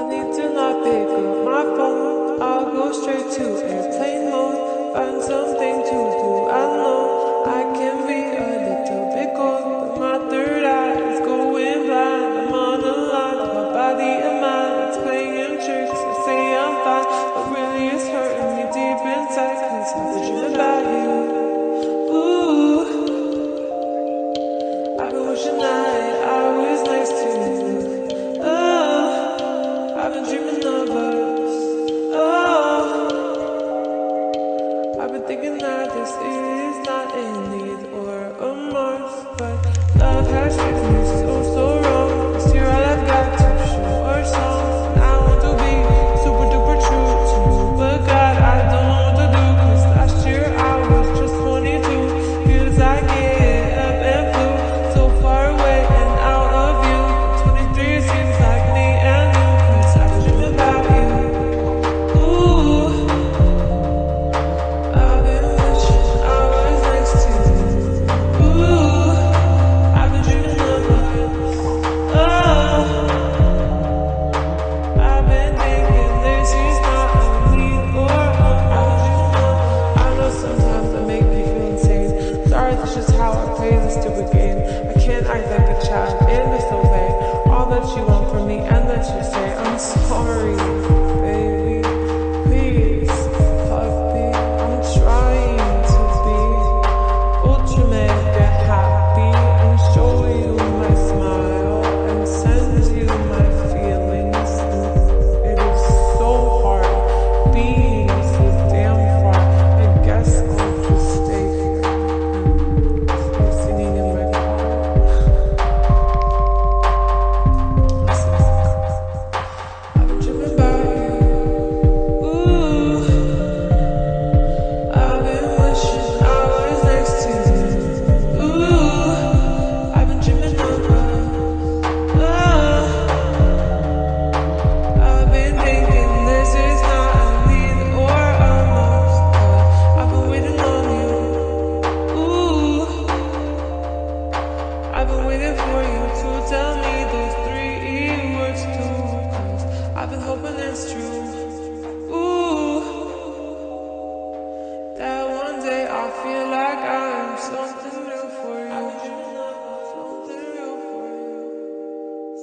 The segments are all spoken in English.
need to not pick up my phone. I'll go straight to airplane mode. Find something to do. I know I can be a little bit cold, but my third eye is going blind. I'm on the line, my body and mind. It's playing tricks. I say I'm fine, but really it's hurting me deep inside. 'Cause I've been dreaming about you. Ooh, I've been wishing that I was next to you. Oh, I've been dreaming of us. Oh, I've been thinking that this is not a need or a must, but love has treated me so wrong. This year all I've got to show are songs, and I want to be super duper true to you, but God, I don't know what to do. 'Cause last year I was just 22. Feels like it up and flew so far away and out of view. 23 seems like me and you, 'cause I've been dreaming about you. Ooh, I've been wishing I was next to you. Ooh, I've been dreaming of us. Oh, I've been thinking this is not a need or a must. I know sometimes I make me feel insane. Sorry, that's just how I play this stupid game. I can't act like a child and disobey all that you want from me and that you say. I'm sorry, baby. Please, puppy. I'm trying to be ultra mega happy and show you my smile and send you my feelings. It is so hard being so damn far. I guess I'll just stay here and stay singing in my car. I've been dreaming about you. Ooh, I've been wishing I was next to you. Ooh, I've been dreaming of us. Oh, I've been thinking this is not a need or a must, but I've been waiting on you. Ooh, I've been waiting for you to tell me those 3 words too. 'Cause I've been hoping it's true. Ooh, that one day I'll feel like I'm something new for you. Something real for you.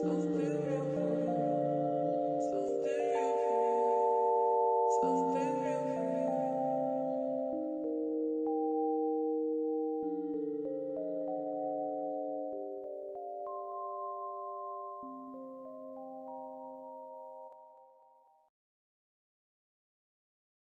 Something real.